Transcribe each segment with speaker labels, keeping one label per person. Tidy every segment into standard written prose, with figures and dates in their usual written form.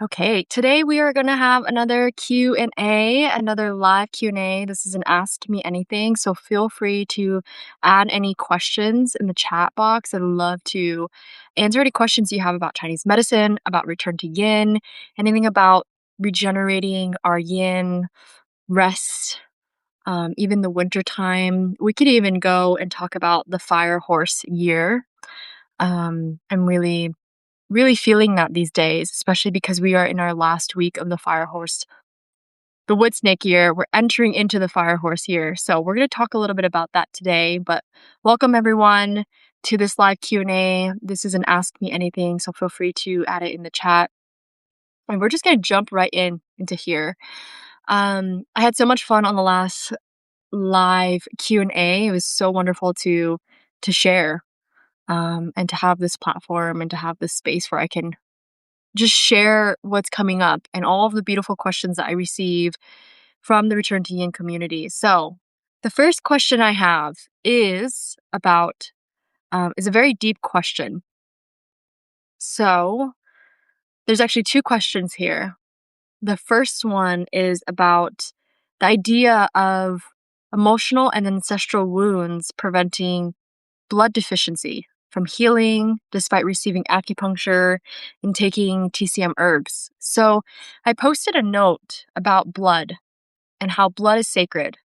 Speaker 1: Okay, today we are going to have another Q&A, another live Q&A. This is an Ask Me Anything, so feel free to add any questions in the chat box. I'd love to answer any questions you have about Chinese medicine, about return to yin, anything about regenerating our yin, rest, even the winter time. We could even go and talk about the fire horse year. I'm really feeling that these days, especially because we are in our last week of the fire horse, the wood snake year. We're entering into the fire horse year. So we're going to talk a little bit about that today, but welcome everyone to this live Q&A. This is an Ask Me Anything, so feel free to add it in the chat. And we're just going to jump right into here. I had so much fun on the last live Q&A. It was so wonderful to share and to have this platform and to have this space where I can just share what's coming up and all of the beautiful questions that I receive from the Return to Yin community. So the first question I have is about, is a very deep question. So there's actually two questions here. The first one is about the idea of emotional and ancestral wounds preventing blood deficiency from healing despite receiving acupuncture and taking TCM herbs. So I posted a note about blood and how blood is sacred.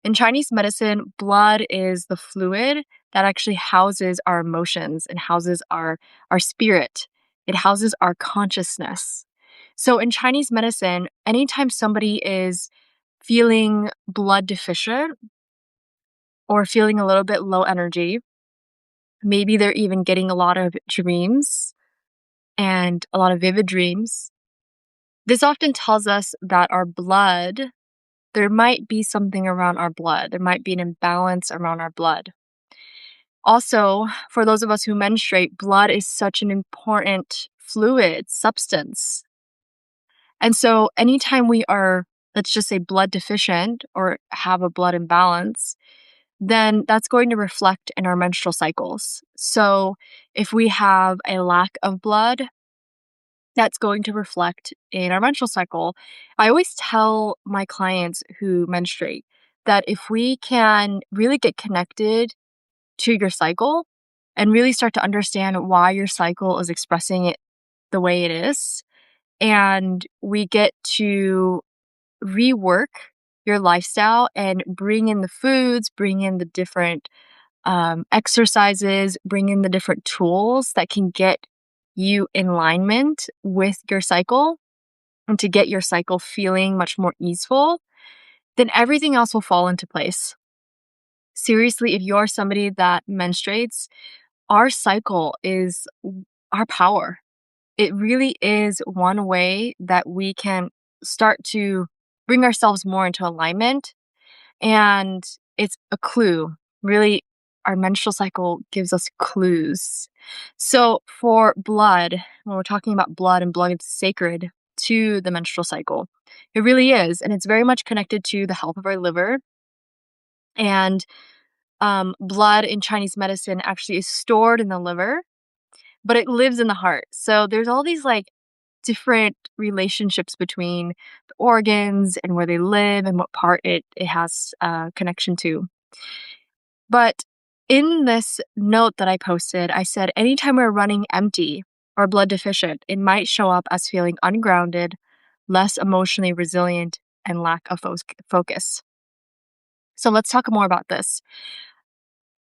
Speaker 1: In Chinese medicine, blood is the fluid that actually houses our emotions and houses our spirit. It houses our consciousness. So in Chinese medicine, anytime somebody is feeling blood deficient or feeling a little bit low energy, maybe they're even getting a lot of dreams and a lot of vivid dreams. This often tells us that our blood, there might be something around our blood. There might be an imbalance around our blood. Also, for those of us who menstruate, blood is such an important fluid substance. And so anytime we are, let's just say, blood deficient or have a blood imbalance, then that's going to reflect in our menstrual cycles. So if we have a lack of blood, that's going to reflect in our menstrual cycle. I always tell my clients who menstruate that if we can really get connected to your cycle and really start to understand why your cycle is expressing it the way it is, and we get to rework your lifestyle and bring in the foods, bring in the different exercises, bring in the different tools that can get you in alignment with your cycle and to get your cycle feeling much more easeful, then everything else will fall into place. Seriously, if you're somebody that menstruates, our cycle is our power. It really is one way that we can start to bring ourselves more into alignment. And it's a clue. Really, our menstrual cycle gives us clues. So for blood, when we're talking about blood and blood is sacred to the menstrual cycle, it really is. And it's very much connected to the health of our liver. And blood in Chinese medicine actually is stored in the liver, but it lives in the heart. So there's all these like different relationships between the organs and where they live and what part it has connection to. But in this note that I posted, I said anytime we're running empty or blood deficient, it might show up as feeling ungrounded, less emotionally resilient, and lack of focus. So let's talk more about this.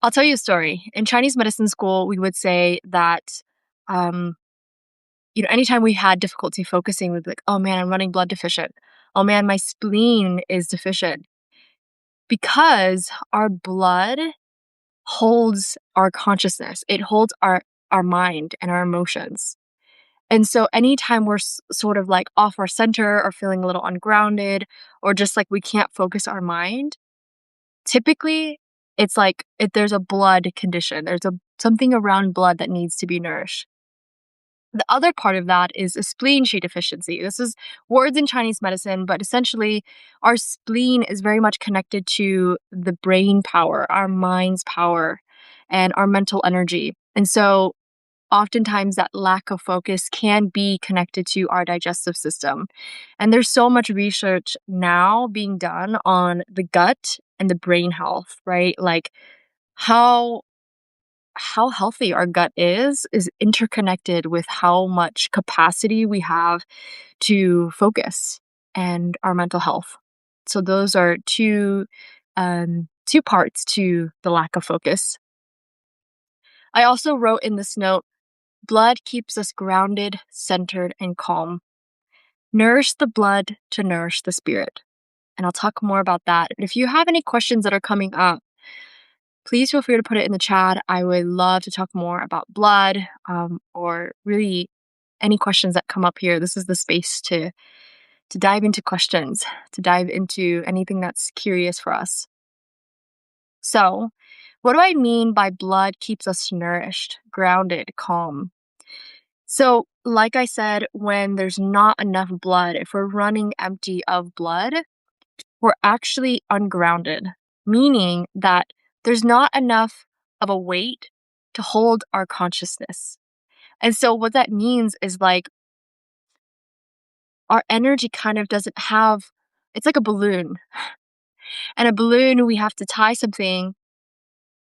Speaker 1: I'll tell you a story. In Chinese medicine school, we would say that anytime we had difficulty focusing, we'd be like, oh man, I'm running blood deficient. Oh man, my spleen is deficient. Because our blood holds our consciousness. It holds our mind and our emotions. And so anytime we're sort of like off our center or feeling a little ungrounded or just like we can't focus our mind, typically it's like if there's a blood condition, there's something around blood that needs to be nourished. The other part of that is a spleen qi deficiency. This is words in Chinese medicine, but essentially our spleen is very much connected to the brain power, our mind's power, and our mental energy. And so oftentimes that lack of focus can be connected to our digestive system. And there's so much research now being done on the gut and the brain health, right? Like how healthy our gut is interconnected with how much capacity we have to focus and our mental health. So those are two parts to the lack of focus. I also wrote in this note, blood keeps us grounded, centered, and calm. Nourish the blood to nourish the spirit. And I'll talk more about that. And if you have any questions that are coming up, please feel free to put it in the chat. I would love to talk more about blood, or really any questions that come up here. This is the space to dive into questions, to dive into anything that's curious for us. So, what do I mean by blood keeps us nourished, grounded, calm? So, like I said, when there's not enough blood, if we're running empty of blood, we're actually ungrounded, meaning that there's not enough of a weight to hold our consciousness. And so, what that means is like our energy kind of doesn't have, it's like a balloon. And a balloon, we have to tie something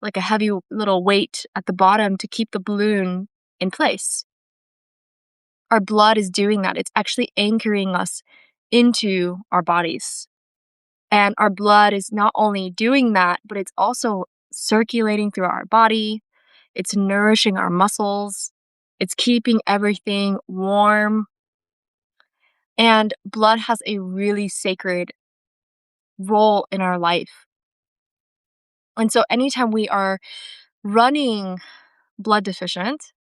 Speaker 1: like a heavy little weight at the bottom to keep the balloon in place. Our blood is doing that. It's actually anchoring us into our bodies. And our blood is not only doing that, but it's also circulating through our body. It's nourishing our muscles. It's keeping everything warm. And blood has a really sacred role in our life. And so anytime we are running blood deficient,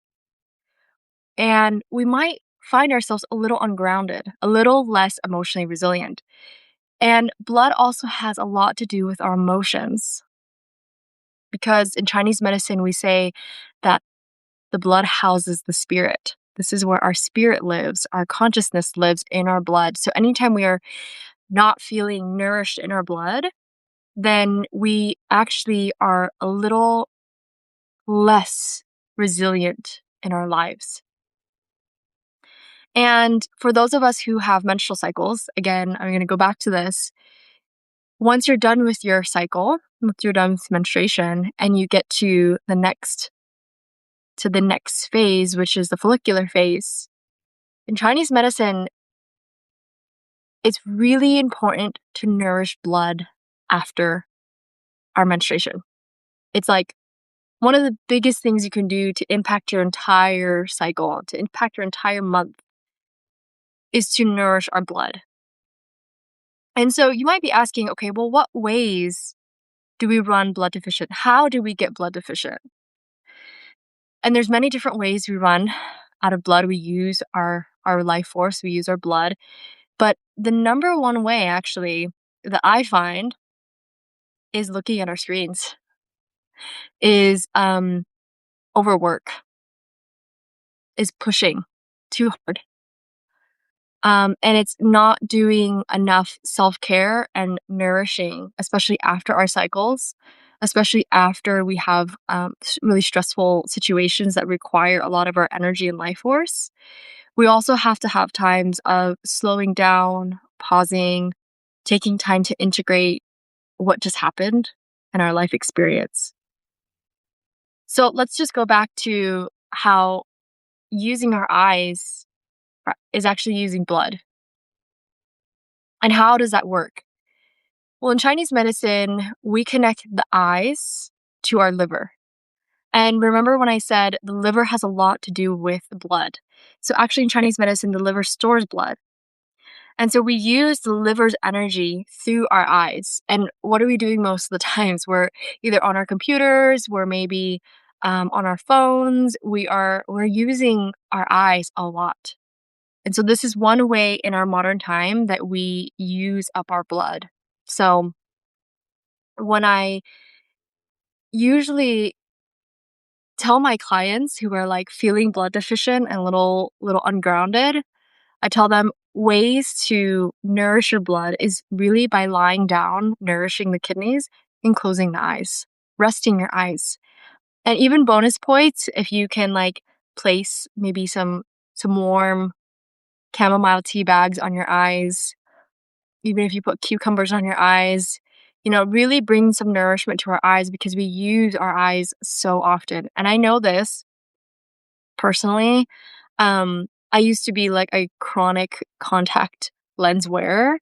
Speaker 1: and we might find ourselves a little ungrounded, a little less emotionally resilient. And blood also has a lot to do with our emotions. Because in Chinese medicine, we say that the blood houses the spirit. This is where our spirit lives, our consciousness lives in our blood. So anytime we are not feeling nourished in our blood, then we actually are a little less resilient in our lives. And for those of us who have menstrual cycles, again, I'm going to go back to this. Once you're done with your cycle, once you're done with menstruation, and you get to the next phase, which is the follicular phase, in Chinese medicine, it's really important to nourish blood after our menstruation. It's like one of the biggest things you can do to impact your entire cycle, to impact your entire month, is to nourish our blood. And so you might be asking, okay, well, what ways do we run blood deficient? How do we get blood deficient? And there's many different ways we run out of blood. We use our life force, we use our blood. But the number one way, actually, that I find is looking at our screens, is overwork, is pushing too hard. And it's not doing enough self-care and nourishing, especially after our cycles, especially after we have really stressful situations that require a lot of our energy and life force. We also have to have times of slowing down, pausing, taking time to integrate what just happened in our life experience. So let's just go back to how using our eyes is actually using blood. And how does that work? Well, in Chinese medicine, we connect the eyes to our liver. And remember when I said the liver has a lot to do with the blood. So actually in Chinese medicine, the liver stores blood. And so we use the liver's energy through our eyes. And what are we doing most of the times? We're either on our computers, we're maybe on our phones. We're using our eyes a lot. And so this is one way in our modern time that we use up our blood. So when I usually tell my clients who are like feeling blood deficient and a little ungrounded, I tell them ways to nourish your blood is really by lying down, nourishing the kidneys, and closing the eyes, resting your eyes. And even bonus points if you can like place maybe some warm chamomile tea bags on your eyes, even if you put cucumbers on your eyes, really bring some nourishment to our eyes because we use our eyes so often. And I know this personally. I used to be like a chronic contact lens wearer,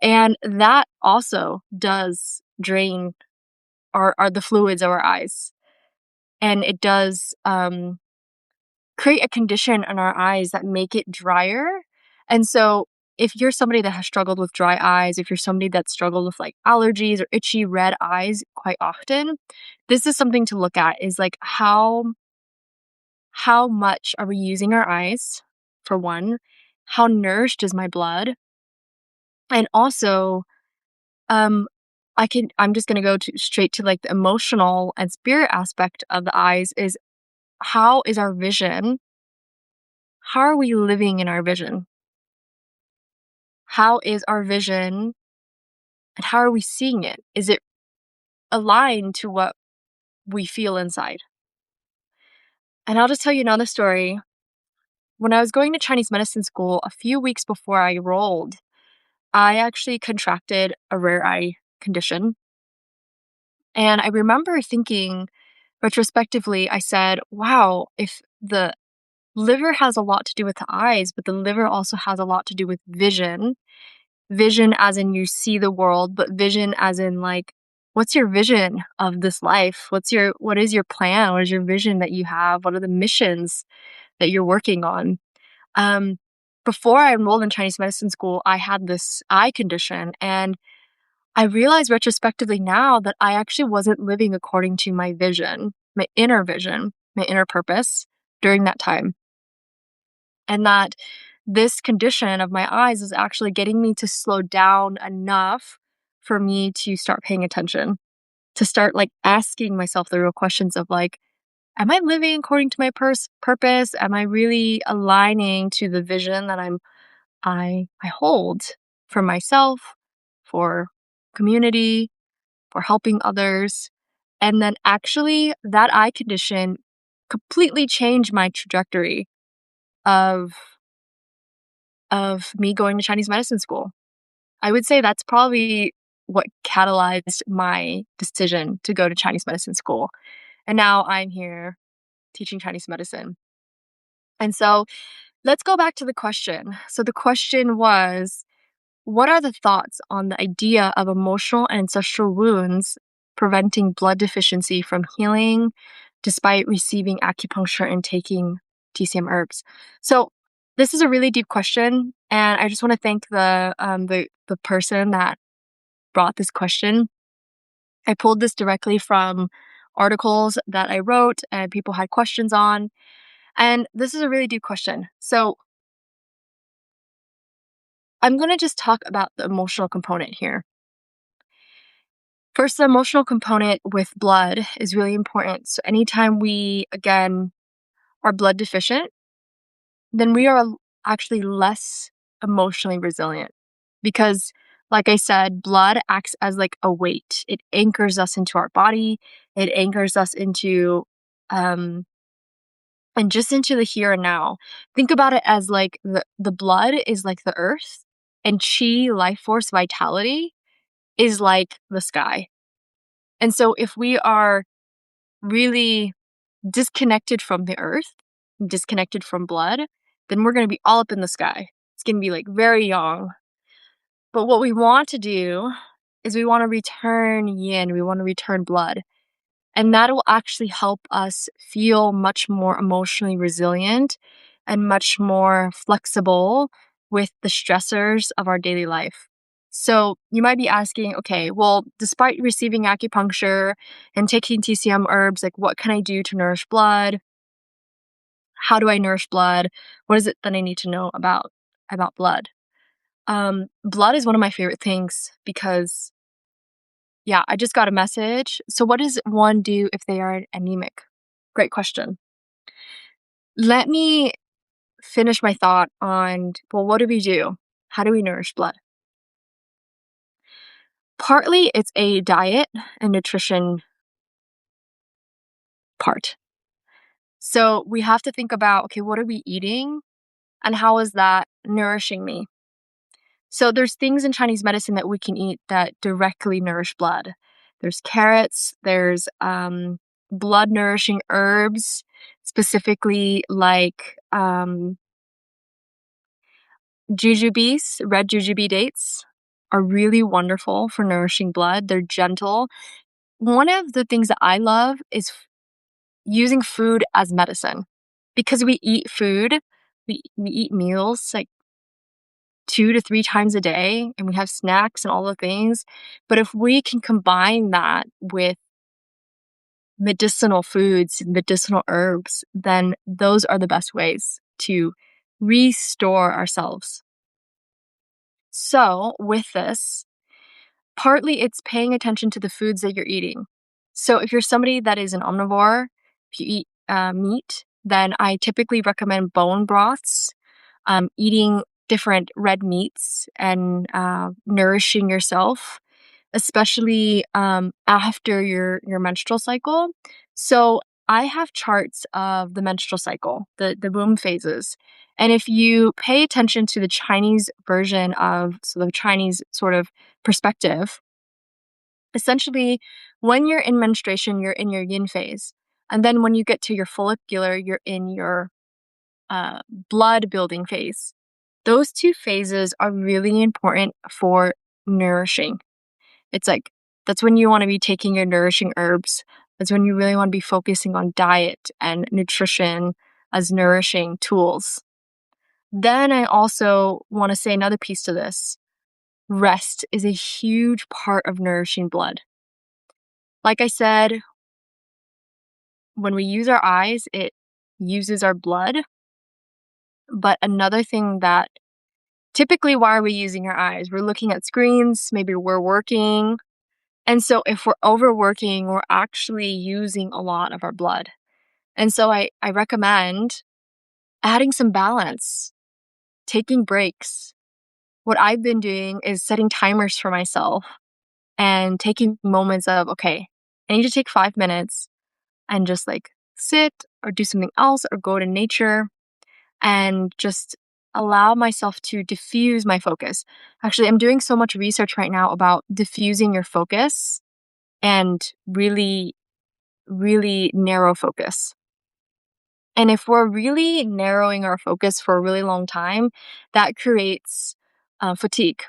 Speaker 1: and that also does drain our the fluids of our eyes. And it does create a condition in our eyes that make it drier. And so if you're somebody that has struggled with dry eyes, if you're somebody that's struggled with like allergies or itchy red eyes quite often, this is something to look at is like how much are we using our eyes for one? How nourished is my blood? And also, um I'm just going to go to straight to like the emotional and spirit aspect of the eyes is how is our vision? How are we living in our vision? How is our vision and how are we seeing it? Is it aligned to what we feel inside? And I'll just tell you another story. When I was going to Chinese medicine school a few weeks before I enrolled, I actually contracted a rare eye condition. And I remember thinking retrospectively, I said, wow, if the liver has a lot to do with the eyes, but the liver also has a lot to do with vision. Vision as in you see the world, but vision as in like, what's your vision of this life? What is your plan? What is your vision that you have? What are the missions that you're working on? Um, Before I enrolled in Chinese medicine school, I had this eye condition, and I realize retrospectively now that I actually wasn't living according to my vision, my inner purpose during that time. And that this condition of my eyes is actually getting me to slow down enough for me to start paying attention, to start like asking myself the real questions of like, am I living according to my purpose? Am I really aligning to the vision that I hold for myself, for community, for helping others? And then actually that eye condition completely changed my trajectory of me going to Chinese medicine school. I would say that's probably what catalyzed my decision to go to Chinese medicine school. And now I'm here teaching Chinese medicine. And so let's go back to the question. So the question was, what are the thoughts on the idea of emotional and ancestral wounds preventing blood deficiency from healing despite receiving acupuncture and taking TCM herbs? So this is a really deep question, and I just want to thank the person that brought this question. I pulled this directly from articles that I wrote and people had questions on, and this is a really deep question. So I'm going to just talk about the emotional component here. First, the emotional component with blood is really important. So anytime we, again, are blood deficient, then we are actually less emotionally resilient because, like I said, blood acts as like a weight. It anchors us into our body. It anchors us into, and just into the here and now. Think about it as like the blood is like the earth, and chi, life force, vitality is like the sky. And so if we are really disconnected from the earth, disconnected from blood, then we're going to be all up in the sky. It's going to be like very young. But what we want to do is we want to return yin, we want to return blood. And that will actually help us feel much more emotionally resilient and much more flexible with the stressors of our daily life. So you might be asking, okay, well, despite receiving acupuncture and taking TCM herbs, like what can I do to nourish blood? How do I nourish blood? What is it that I need to know about blood? Blood is one of my favorite things because, yeah, I just got a message. So what does one do if they are anemic? Great question. Let me finish my thought on, well, what do we do? How do we nourish blood? Partly it's a diet and nutrition part. So we have to think about, okay, what are we eating and how is that nourishing me? So there's things in Chinese medicine that we can eat that directly nourish blood. There's carrots, there's blood nourishing herbs, specifically like jujubes, red jujube dates are really wonderful for nourishing blood. They're gentle. One of the things that I love is using food as medicine because we eat food, we eat meals like 2 to 3 times a day and we have snacks and all the things. But if we can combine that with medicinal foods, medicinal herbs, then those are the best ways to restore ourselves. So, with this, partly it's paying attention to the foods that you're eating. So, if you're somebody that is an omnivore, if you eat meat, then I typically recommend bone broths, eating different red meats and nourishing yourself, especially after your menstrual cycle. So I have charts of the menstrual cycle, the womb phases. And if you pay attention to the Chinese version of so the Chinese sort of perspective, essentially when you're in menstruation, you're in your yin phase. And then when you get to your follicular, you're in your uh, blood building phase. Those two phases are really important for nourishing. It's like that's when you want to be taking your nourishing herbs. That's when you really want to be focusing on diet and nutrition as nourishing tools. Then I also want to say another piece to this. Rest is a huge part of nourishing blood. Like I said, when we use our eyes, it uses our blood. But another thing that typically, why are we using our eyes? We're looking at screens, maybe we're working. And so if we're overworking, we're actually using a lot of our blood. And so I recommend adding some balance, taking breaks. What I've been doing is setting timers for myself and taking moments of, okay, I need to take 5 minutes and just like sit or do something else or go to nature and just allow myself to diffuse my focus. Actually, I'm doing so much research right now about diffusing your focus and really, really narrow focus. And if we're really narrowing our focus for a really long time, that creates fatigue,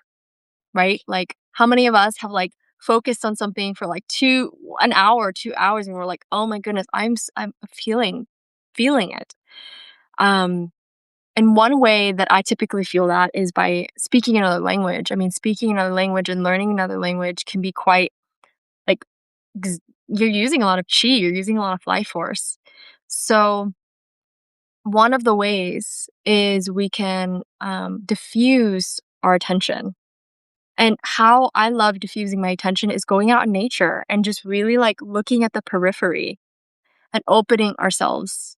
Speaker 1: right? Like, how many of us have like focused on something for like an hour, 2 hours, and we're like, oh my goodness, I'm feeling it. Um, And one way that I typically feel that is by speaking another language. I mean, speaking another language and learning another language can be quite like you're using a lot of chi, you're using a lot of life force. So, one of the ways is we can diffuse our attention. And how I love diffusing my attention is going out in nature and just really like looking at the periphery and opening ourselves.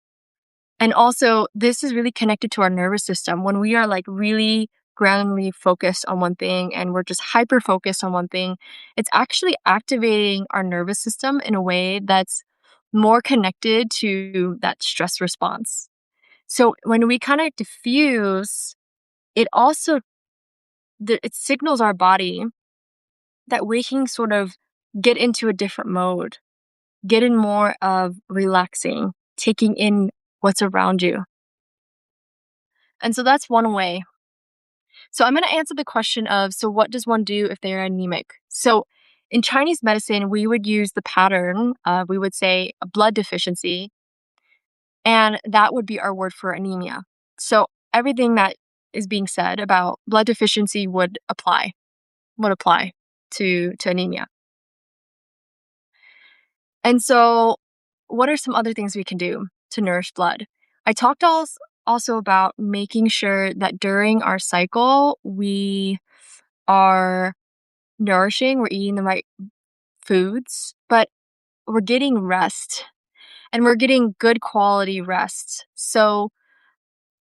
Speaker 1: And also, this is really connected to our nervous system. When we are like really groundedly focused on one thing and we're just hyper focused on one thing, it's actually activating our nervous system in a way that's more connected to that stress response. So when we kind of diffuse, it also it signals our body that we can sort of get into a different mode, get in more of relaxing, taking in what's around you. And so that's one way. So I'm going to answer the question of so what does one do if they're anemic? So in Chinese medicine, we would use the pattern, we would say a blood deficiency, and that would be our word for anemia. So everything that is being said about blood deficiency would apply to anemia. And so what are some other things we can do to nourish blood? I talked also about making sure that during our cycle, we are nourishing, we're eating the right foods, but we're getting rest and we're getting good quality rest. So,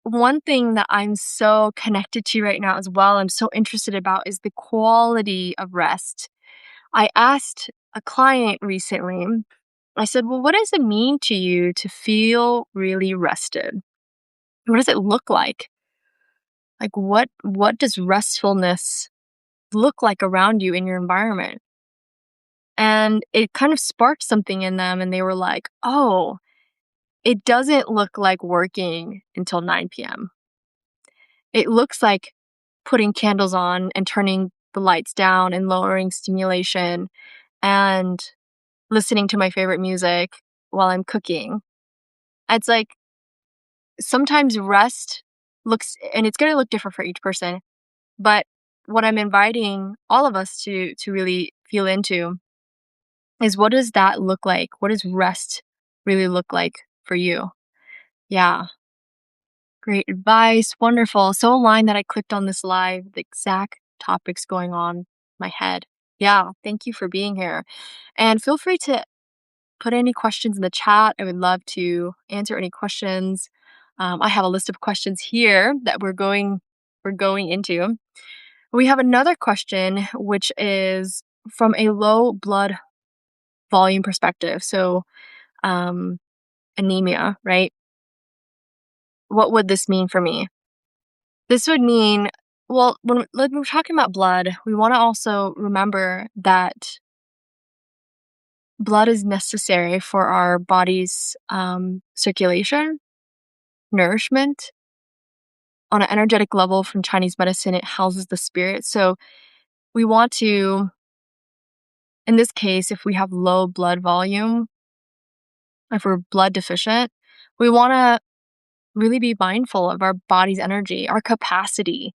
Speaker 1: one thing that I'm so connected to right now as well, I'm so interested about is the quality of rest. I asked a client recently, I said, "Well, what does it mean to you to feel really rested? What does it look like? Like what does restfulness look like around you in your environment?" And it kind of sparked something in them and they were like, "Oh, it doesn't look like working until 9 p.m. It looks like putting candles on and turning the lights down and lowering stimulation and listening to my favorite music while I'm cooking." It's like sometimes rest looks, and it's going to look different for each person, but what I'm inviting all of us to really feel into is, what does that look like? What does rest really look like for you? Yeah, great advice. Wonderful. So aligned that I clicked on this live, the exact topics going on in my head. Yeah, thank you for being here. And feel free to put any questions in the chat. I would love to answer any questions. I have a list of questions here that we're going into. We have another question, which is from a low blood volume perspective. So, um, anemia, right? What would this mean for me? This would mean, well, when we're talking about blood, we want to also remember that blood is necessary for our body's circulation, nourishment. On an energetic level from Chinese medicine, it houses the spirit. So we want to, in this case, if we have low blood volume, if we're blood deficient, we want to really be mindful of our body's energy, our capacity.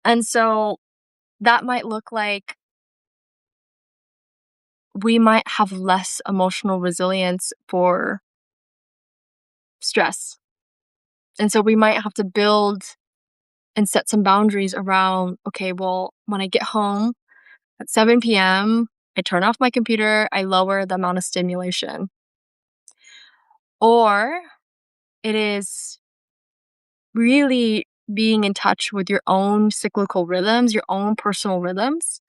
Speaker 1: And so that might look like we might have less emotional resilience for stress. And so we might have to build and set some boundaries around, okay, well, when I get home at 7 p.m., I turn off my computer, I lower the amount of stimulation. Or it is really being in touch with your own cyclical rhythms, your own personal rhythms,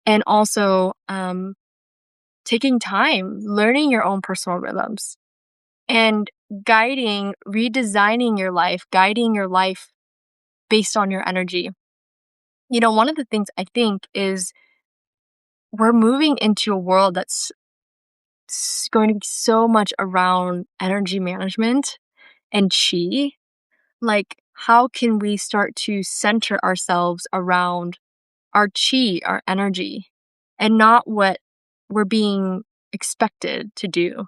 Speaker 1: and also taking time, learning your own personal rhythms, and redesigning your life, guiding your life based on your energy. One of the things I think is we're moving into a world that's going to be so much around energy management and chi. Like, how can we start to center ourselves around our chi, our energy, and not what we're being expected to do?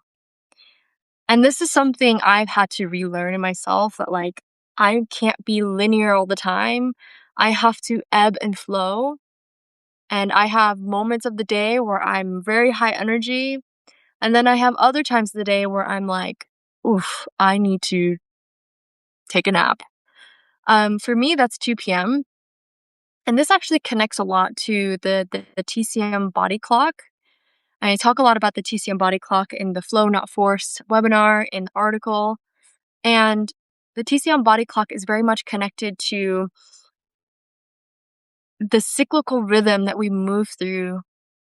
Speaker 1: And this is something I've had to relearn in myself, that like I can't be linear all the time. I have to ebb and flow. And I have moments of the day where I'm very high energy. And then I have other times of the day where I'm like, oof, I need to take a nap. For me, that's 2 p.m. And this actually connects a lot to the TCM body clock. I talk a lot about the TCM body clock in the Flow Not Force webinar, in the article. And the TCM body clock is very much connected to the cyclical rhythm that we move through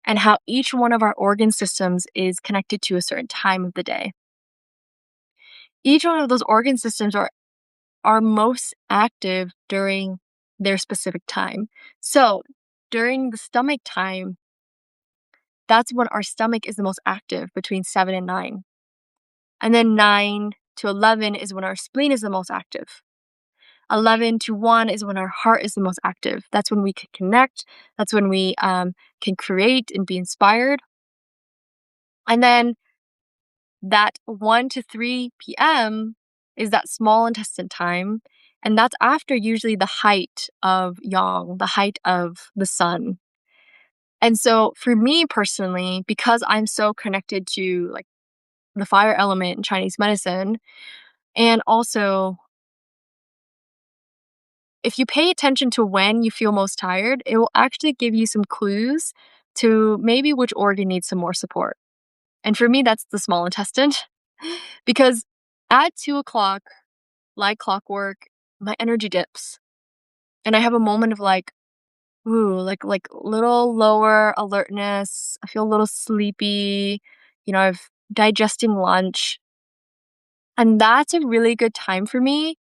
Speaker 1: and how each one of our organ systems is connected to a certain time of the day. Each one of those organ systems are most active during their specific time. So during the stomach time, that's when our stomach is the most active, between 7 and 9. And then 9 to 11 is when our spleen is the most active. 11 to 1 is when our heart is the most active. That's when we can connect. That's when we can create and be inspired. And then that 1 to 3 p.m. is that small intestine time. And that's after usually the height of yang, the height of the sun. And so for me personally, because I'm so connected to like the fire element in Chinese medicine, and also if you pay attention to when you feel most tired, it will actually give you some clues to maybe which organ needs some more support. And for me, that's the small intestine. Because at 2 o'clock, like clockwork, my energy dips. And I have a moment of like, ooh, like little lower alertness. I feel a little sleepy. I've digesting lunch, and that's a really good time for me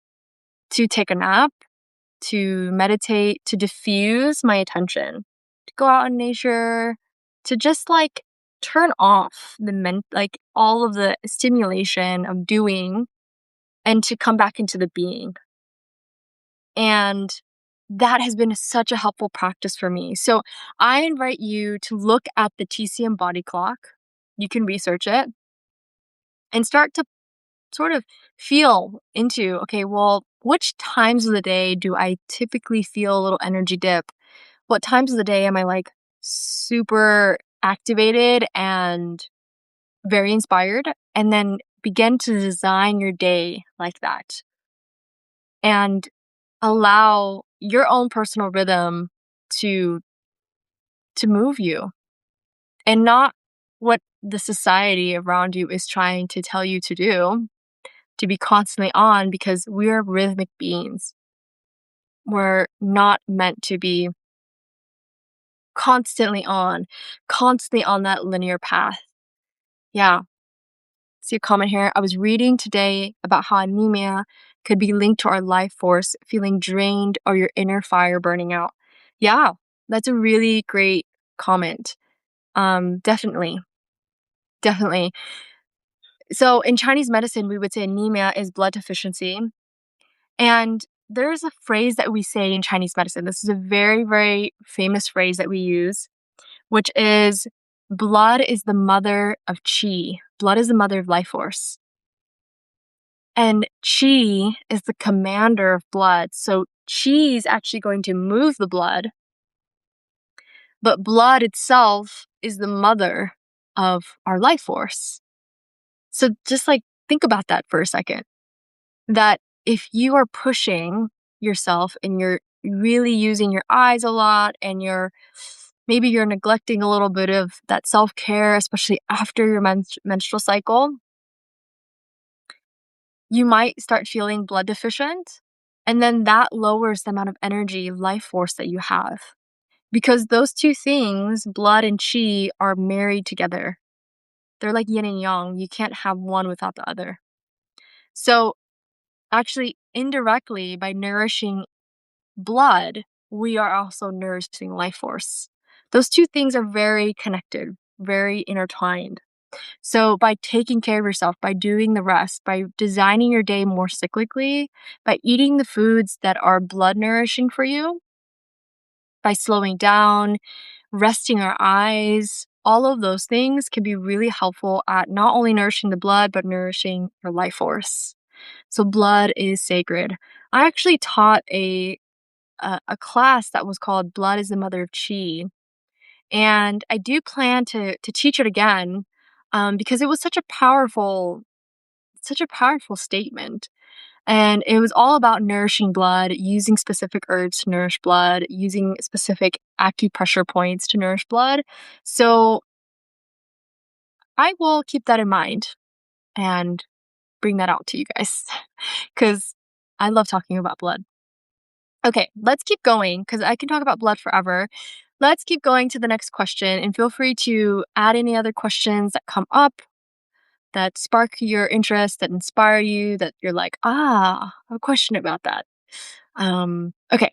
Speaker 1: to take a nap, to meditate, to diffuse my attention, to go out in nature, to just like turn off like all of the stimulation of doing and to come back into the being. And that has been such a helpful practice for me. So I invite you to look at the TCM body clock. You can research it and start to sort of feel into, okay, well, which times of the day do I typically feel a little energy dip? What times of the day am I like super activated and very inspired? And then begin to design your day like that and allow your own personal rhythm to move you and not what the society around you is trying to tell you to do, to be constantly on, because we're rhythmic beings. We're not meant to be constantly on that linear path. Yeah. See a comment here. I was reading today about how anemia could be linked to our life force feeling drained or your inner fire burning out. Yeah, that's a really great comment. Definitely. Definitely. So in Chinese medicine, we would say anemia is blood deficiency. And there's a phrase that we say in Chinese medicine. This is a very, very famous phrase that we use, which is blood is the mother of qi. Blood is the mother of life force. And qi is the commander of blood. So qi is actually going to move the blood, but blood itself is the mother of our life force. So just like think about that for a second. That if you are pushing yourself and you're really using your eyes a lot and maybe you're neglecting a little bit of that self-care, especially after your menstrual cycle, you might start feeling blood deficient. And then that lowers the amount of energy, life force that you have. Because those two things, blood and qi, are married together. They're like yin and yang. You can't have one without the other. So actually, indirectly, by nourishing blood, we are also nourishing life force. Those two things are very connected, very intertwined. So by taking care of yourself, by doing the rest, by designing your day more cyclically, by eating the foods that are blood nourishing for you, by slowing down, resting our eyes, all of those things can be really helpful at not only nourishing the blood, but nourishing your life force. So blood is sacred. I actually taught a class that was called Blood is the Mother of Qi. And I do plan to teach it again because it was such a powerful statement. And it was all about nourishing blood, using specific herbs to nourish blood, using specific acupressure points to nourish blood. So I will keep that in mind and bring that out to you guys because I love talking about blood. Okay, let's keep going because I can talk about blood forever. Let's keep going to the next question and feel free to add any other questions that come up that spark your interest, that inspire you, that you're like, I have a question about that. Okay,